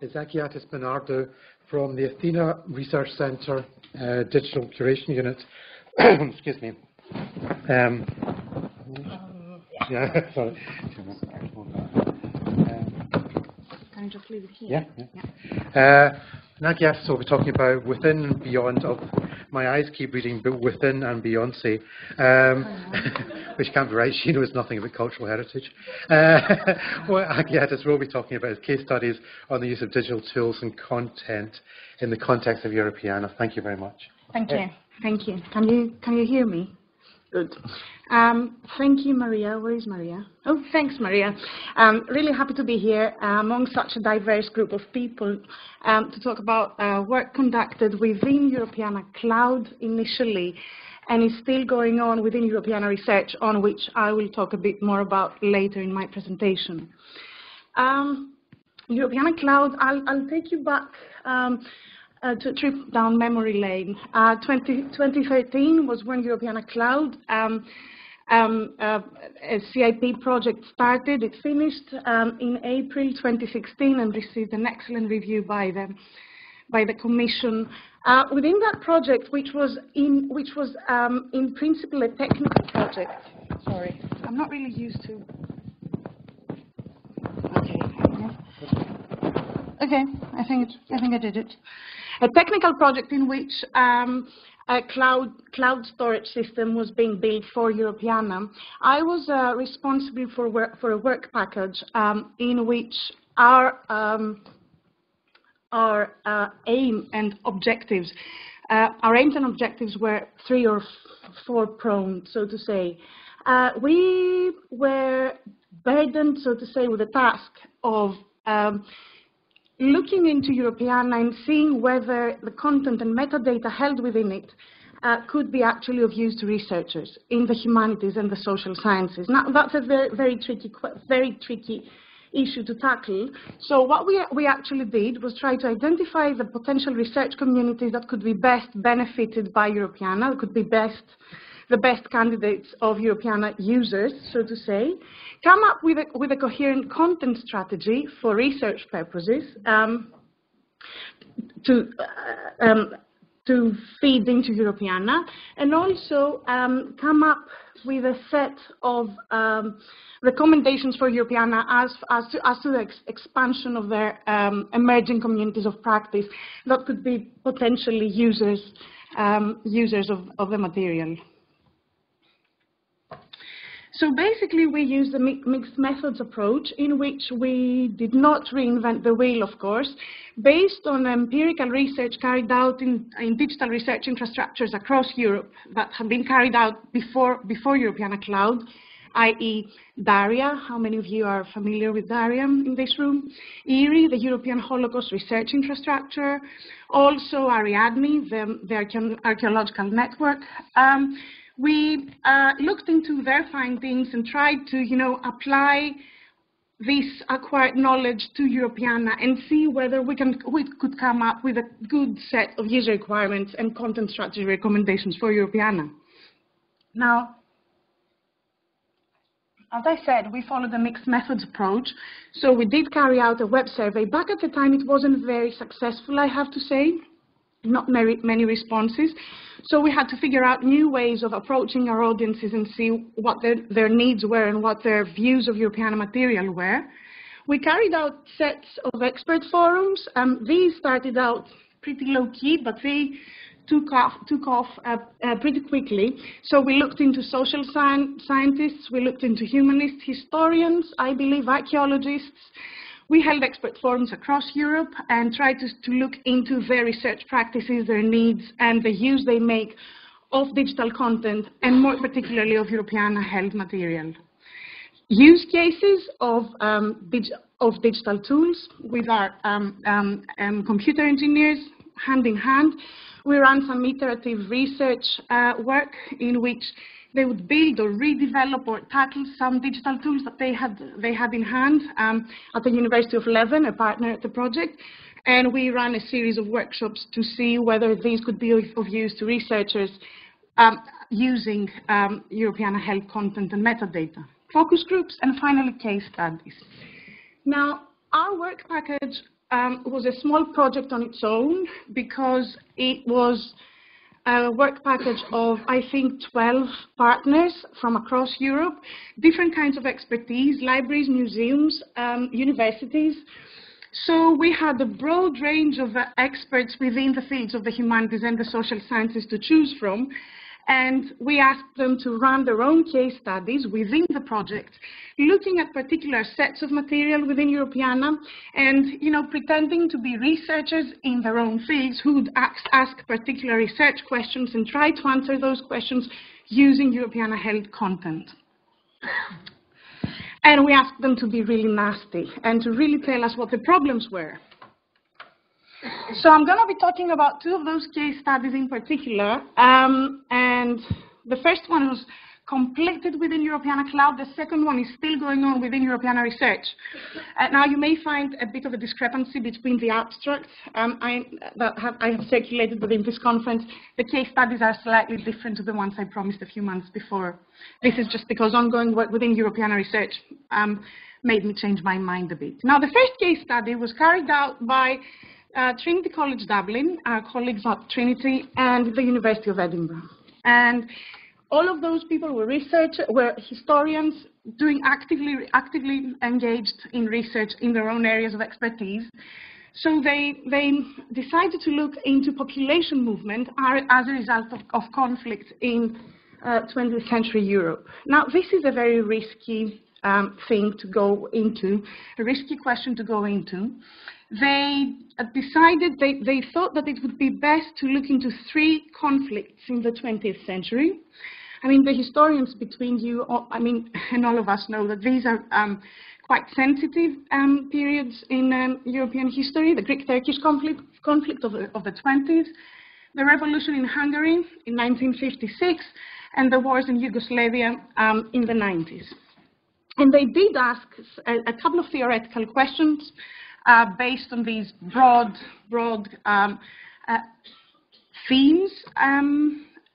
is Agiatis Benardou from the Athena Research Centre Digital Curation Unit. Excuse me. Yeah, sorry. Can you just leave it here? Yeah. Agiatis will be talking about within and beyond of, my eyes keep reading but within and Beyonce, which can't be right. She knows nothing about cultural heritage. What Agiatis will be talking about is case studies on the use of digital tools and content in the context of Europeana. Thank you very much. Thank you. Thank you. Can you hear me? Good. Thank you, Maria. Where is Maria? Oh, thanks, Maria. Really happy to be here among such a diverse group of people to talk about work conducted within Europeana Cloud initially, and is still going on within Europeana Research, on which I will talk a bit more about later in my presentation. Europeana Cloud, I'll take you back to a trip down memory lane. 2013 was when Europeana Cloud, a CIP project started. It finished in April 2016 and received an excellent review by the Commission. Within that project, which was in principle a technical project. Sorry, I'm not really used to. Okay, I think I did it. A technical project in which a cloud storage system was being built for Europeana. I was responsible for a work package in which our aim and objectives were 3 or 4 pronged, so to say. We were burdened, so to say, with the task of looking into Europeana and seeing whether the content and metadata held within it could be actually of use to researchers in the humanities and the social sciences. Now, that's a very tricky issue to tackle. So what we actually did was try to identify the potential research communities that could be best benefited by Europeana, that could be the best candidates of Europeana users, so to say, come up with a coherent content strategy for research purposes to feed into Europeana, and also come up with a set of recommendations for Europeana as to the expansion of their emerging communities of practice that could be potentially users of the material. So basically, we used a mixed methods approach in which we did not reinvent the wheel, of course, based on empirical research carried out in digital research infrastructures across Europe that had been carried out before Europeana Cloud, i.e. DARIA. How many of you are familiar with DARIA in this room? ERI, the European Holocaust Research Infrastructure, also Ariadne, the archaeological network. We looked into their findings and tried to, apply this acquired knowledge to Europeana and see whether we could come up with a good set of user requirements and content strategy recommendations for Europeana. Now, as I said, we followed a mixed methods approach. So we did carry out a web survey. Back at the time, it wasn't very successful, I have to say. Not many responses. So we had to figure out new ways of approaching our audiences and see what their needs were and what their views of Europeana material were. We carried out sets of expert forums. These started out pretty low-key, but they took off pretty quickly. So we looked into social scientists, we looked into humanists, historians, I believe archaeologists. We held expert forums across Europe and tried to look into their research practices, their needs, and the use they make of digital content, and more particularly of Europeana-held material. Use cases of digital tools with our computer engineers, hand in hand. We ran some iterative research work in which they would build or redevelop or tackle some digital tools that they had in hand at the University of Leuven, a partner at the project. And we ran a series of workshops to see whether these could be of use to researchers using Europeana-held content and metadata. Focus groups, and finally case studies. Now, our work package was a small project on its own because it was a work package of, I think, 12 partners from across Europe, different kinds of expertise, libraries, museums, universities. So we had a broad range of experts within the fields of the humanities and the social sciences to choose from. And we asked them to run their own case studies within the project, looking at particular sets of material within Europeana and, pretending to be researchers in their own fields who would ask particular research questions and try to answer those questions using Europeana-held content. And we asked them to be really nasty and to really tell us what the problems were. So I'm going to be talking about two of those case studies in particular. And the first one was completed within Europeana Cloud. The second one is still going on within Europeana Research. Now, you may find a bit of a discrepancy between the abstracts I have circulated within this conference. The case studies are slightly different to the ones I promised a few months before. This is just because ongoing work within Europeana Research made me change my mind a bit. Now, the first case study was carried out by Trinity College Dublin, our colleagues at Trinity, and the University of Edinburgh. And all of those people were historians actively engaged in research in their own areas of expertise. So they decided to look into population movement as a result of conflict in 20th century Europe. Now, this is a very risky thing to go into, a risky question to go into. They decided, they thought that it would be best to look into 3 conflicts in the 20th century. I mean, the historians between you, and all of us know that these are quite sensitive periods in European history, the Greek-Turkish conflict of the 20s, the revolution in Hungary in 1956, and the wars in Yugoslavia in the 90s. And they did ask a couple of theoretical questions based on these broad themes.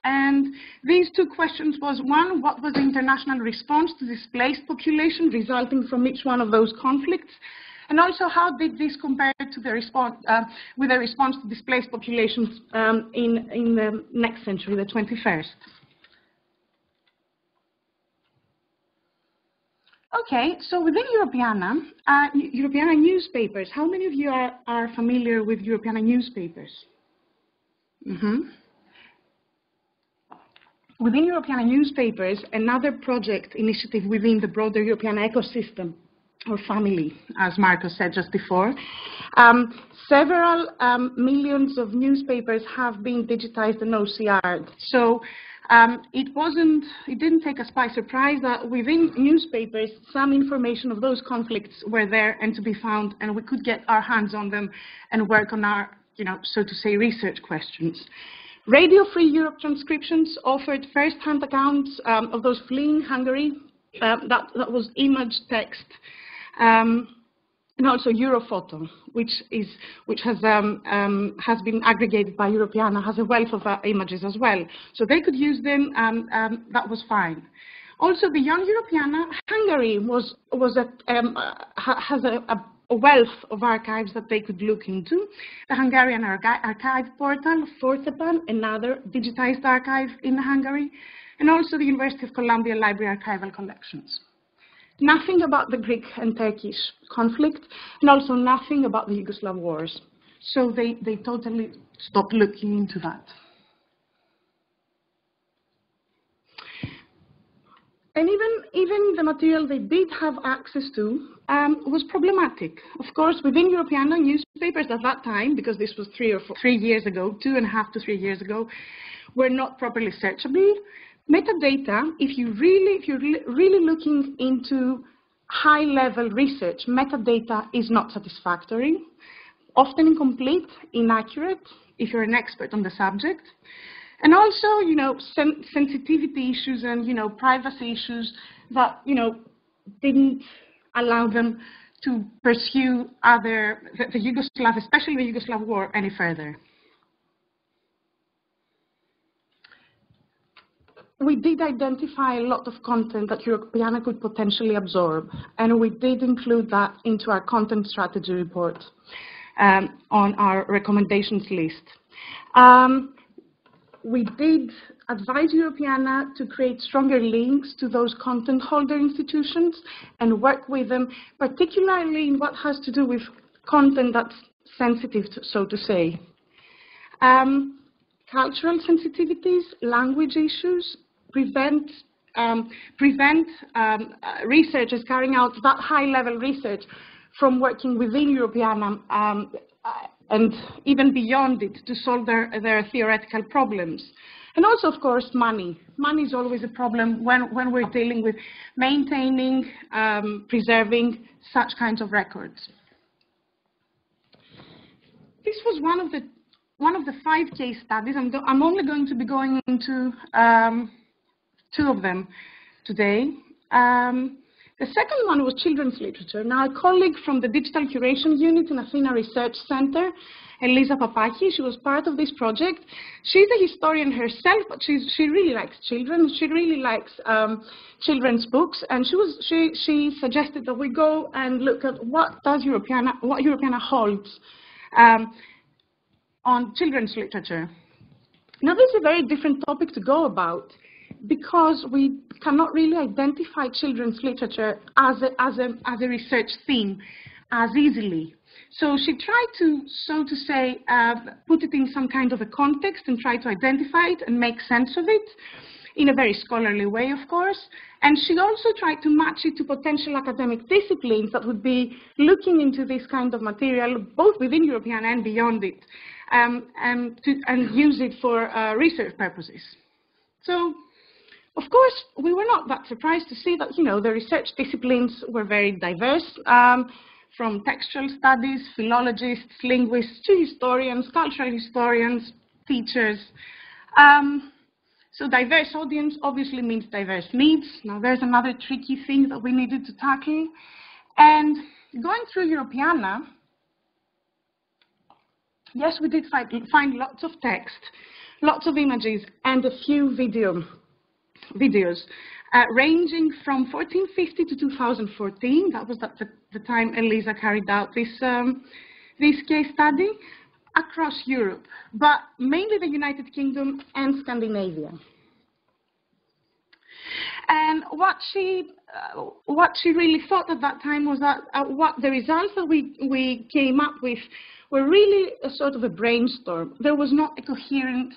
And these 2 questions was, one, what was the international response to displaced population resulting from each one of those conflicts? And also, how did this compare to the response, with the response to displaced populations in the next century, the 21st? Okay, so within Europeana, Europeana newspapers, how many of you are familiar with Europeana newspapers? Within Europeana newspapers, another project initiative within the broader European ecosystem, or family, as Marcos said just before, several millions of newspapers have been digitized and OCR'd. So it didn't take us by surprise that within newspapers, some information of those conflicts were there and to be found, and we could get our hands on them and work on our, so to say, research questions. Radio Free Europe transcriptions offered first-hand accounts of those fleeing Hungary. That was image, text, and also Europhoto, which has been aggregated by Europeana, has a wealth of images as well. So they could use them. That was fine. Also, beyond Europeana, Hungary has a wealth of archives that they could look into. The Hungarian Archive Portal, Fortepan, another digitized archive in Hungary, and also the University of Columbia Library archival collections. Nothing about the Greek and Turkish conflict, and also nothing about the Yugoslav wars. So they totally stopped looking into that. And even the material they did have access to was problematic. Of course, within Europeana newspapers at that time, because this was 3 years ago, 2.5 to 3 years ago, were not properly searchable. Metadata, if you're really looking into high-level research, metadata is not satisfactory, often incomplete, inaccurate, if you're an expert on the subject. And also, sensitivity issues and, privacy issues that, didn't allow them to pursue the Yugoslav, especially the Yugoslav war, any further. We did identify a lot of content that Europeana could potentially absorb, and we did include that into our content strategy report. on our recommendations list. We did advise Europeana to create stronger links to those content holder institutions and work with them, particularly in what has to do with content that's sensitive, so to say. Cultural sensitivities, language issues, prevent researchers carrying out that high-level research from working within Europeana and even beyond it to solve their theoretical problems. And also, of course, money. Money is always a problem when we're dealing with maintaining, preserving such kinds of records. This was one of the 5 case studies. I'm only going to be going into 2 of them today. The second one was children's literature. Now, a colleague from the Digital Curation Unit in Athena Research Center, Elisa Papaki, she was part of this project. She's a historian herself, but she really likes children. She really likes children's books, and she suggested that we go and look at what Europeana holds on children's literature. Now, this is a very different topic to go about, because we cannot really identify children's literature as a research theme as easily. So she tried to, so to say, put it in some kind of a context and try to identify it and make sense of it in a very scholarly way, of course. And she also tried to match it to potential academic disciplines that would be looking into this kind of material, both within Europeana and beyond it, and use it for research purposes. So, of course, we were not that surprised to see that, the research disciplines were very diverse, from textual studies, philologists, linguists, to historians, cultural historians, teachers. So diverse audience obviously means diverse needs. Now, there's another tricky thing that we needed to tackle. And going through Europeana, yes, we did find lots of text, lots of images, and a few videos, ranging from 1450 to 2014. That was at the time Elisa carried out this case study, across Europe, but mainly the United Kingdom and Scandinavia. And what she really thought at that time was that what the results that we came up with were really a sort of a brainstorm. There was not a coherent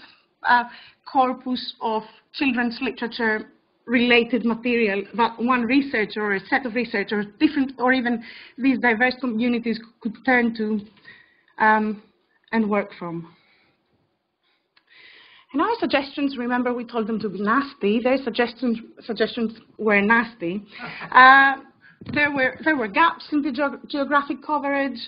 corpus of children's literature related material that one researcher or a set of researchers, different or even these diverse communities could turn to and work from. And our suggestions, remember we told them to be nasty, their suggestions were nasty. There were gaps in the geographic coverage,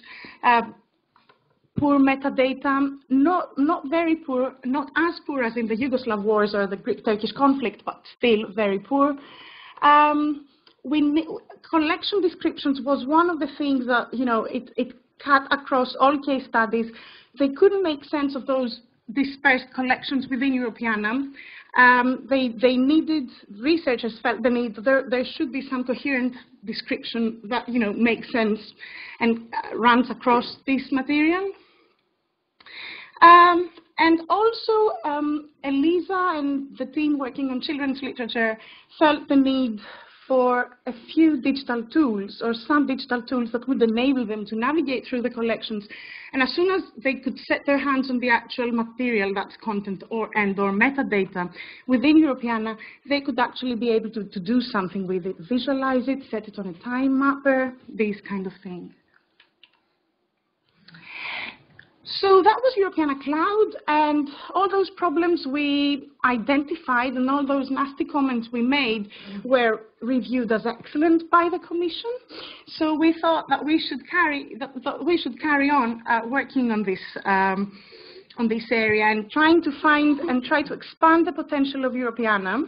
poor metadata, not very poor, not as poor as in the Yugoslav wars or the Greek-Turkish conflict, but still very poor. Collection descriptions was one of the things that, it cut across all case studies. They couldn't make sense of those dispersed collections within Europeana. They needed, researchers felt the need, there should be some coherent description that, makes sense and runs across this material. And also, Elisa and the team working on children's literature felt the need for a few digital tools or some digital tools that would enable them to navigate through the collections. And as soon as they could set their hands on the actual material, that's content or metadata, within Europeana, they could actually be able to do something with it, visualize it, set it on a time mapper, these kind of things. So that was Europeana Cloud, and all those problems we identified and all those nasty comments we made were reviewed as excellent by the Commission. So we thought that we should carry on working on this area and trying to find and try to expand the potential of Europeana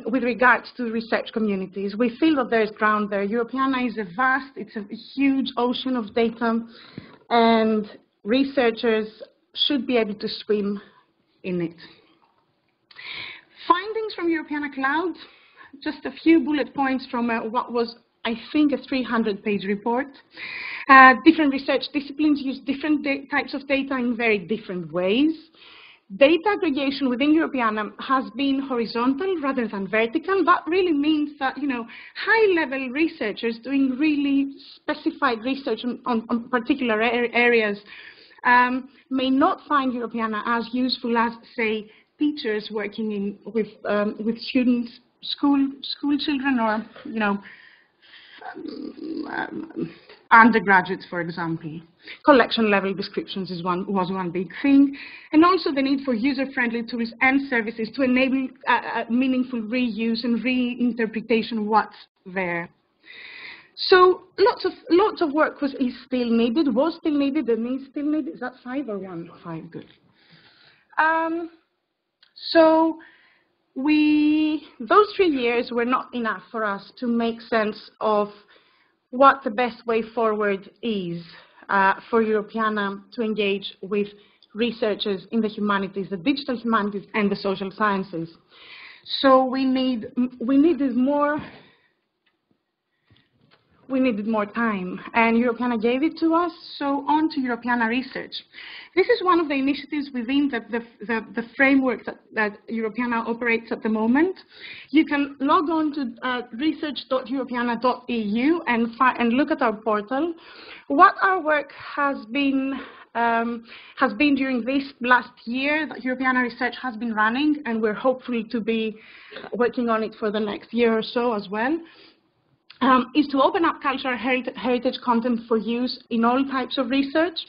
with regards to research communities. We feel that there's ground there. Europeana is it's a huge ocean of data, and researchers should be able to swim in it. Findings from Europeana Cloud, just a few bullet points from what was I think, a 300-page report. Different research disciplines use different types of data in very different ways. Data aggregation within Europeana has been horizontal rather than vertical. That really means that, high-level researchers doing really specified research on particular areas may not find Europeana as useful as, say, teachers working with students, school children, or undergraduates, for example. Collection level descriptions was one big thing, and also the need for user-friendly tools and services to enable meaningful reuse and reinterpretation of what's there. So lots of work was still needed, and is still needed. Is that 5 or 1? 5, good. So those 3 years were not enough for us to make sense of what the best way forward is for Europeana to engage with researchers in the humanities, the digital humanities and the social sciences. So we needed more time, and Europeana gave it to us, so on to Europeana Research. This is one of the initiatives within the framework that Europeana operates at the moment. You can log on to research.europeana.eu and look at our portal. What our work has been during this last year that Europeana Research has been running, and we're hopeful to be working on it for the next year or so as well, is to open up cultural heritage content for use in all types of research.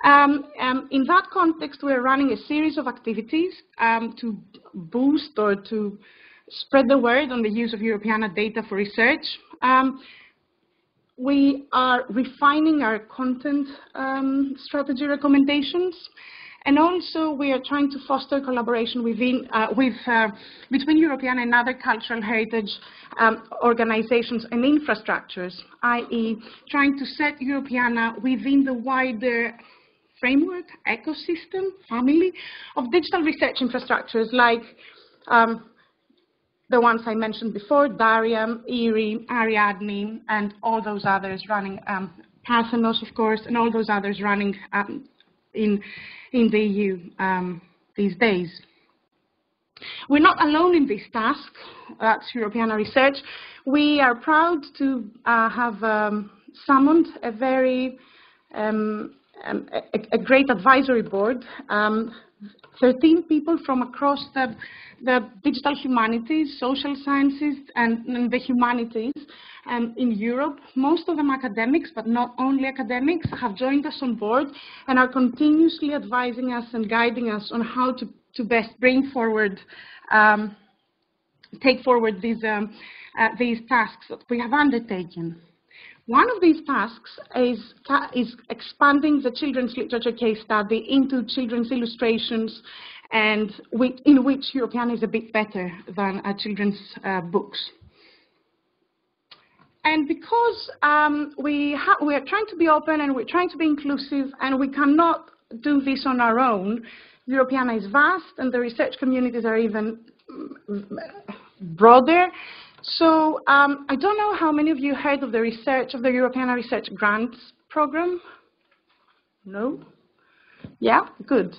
In that context, we're running a series of activities to boost or to spread the word on the use of Europeana data for research. We are refining our content strategy recommendations, and also we are trying to foster collaboration between Europeana and other cultural heritage organizations and infrastructures, i.e. trying to set Europeana within the wider framework, ecosystem, family of digital research infrastructures like the ones I mentioned before, Daria, ERI, Ariadne, and all those others running, Parthenos, of course, and all those others running in the EU these days. We're not alone in this task. That's Europeana Research. We are proud to have summoned a very a great advisory board, 13 people from across the digital humanities, social sciences, and the humanities in Europe. Most of them academics, but not only academics, have joined us on board and are continuously advising us and guiding us on how to best bring forward, take forward these tasks that we have undertaken. One of these tasks is expanding the children's literature case study into children's illustrations, and in which Europeana is a bit better than children's books. And because we are trying to be open and we're trying to be inclusive, and we cannot do this on our own, Europeana is vast and the research communities are even broader. So I don't know how many of you heard of the Europeana Research Grants Program? No? Yeah, good.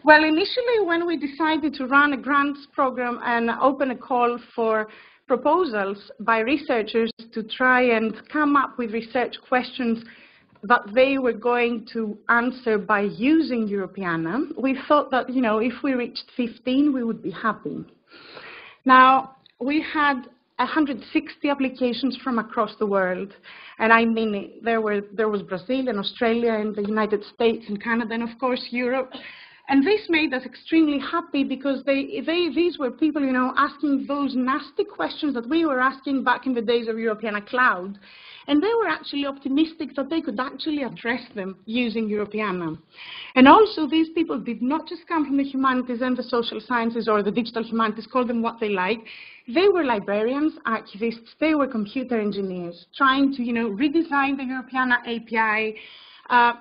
Well, initially when we decided to run a grants program and open a call for proposals by researchers to try and come up with research questions that they were going to answer by using Europeana, we thought that, if we reached 15, we would be happy. Now, we had 160 applications from across the world, and I mean, there was Brazil and Australia and the United States and Canada and of course Europe, and this made us extremely happy because these were people, asking those nasty questions that we were asking back in the days of Europeana Cloud, and they were actually optimistic that they could actually address them using Europeana. And also, these people did not just come from the humanities and the social sciences or the digital humanities, call them what they like. They were librarians, archivists, they were computer engineers, trying to, redesign the Europeana API,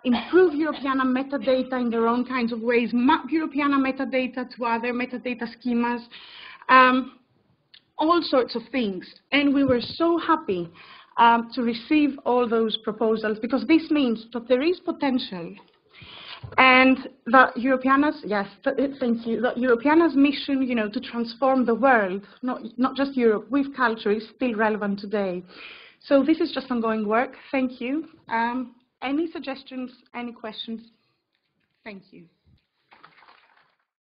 improve Europeana metadata in their own kinds of ways, map Europeana metadata to other metadata schemas, all sorts of things. And we were so happy to receive all those proposals, because this means that there is potential. And that Europeana's, yes, thank you, that Europeana's mission, you know, to transform the world, not just Europe, with culture, is still relevant today. So this is just ongoing work. Thank you. Any suggestions, any questions? Thank you.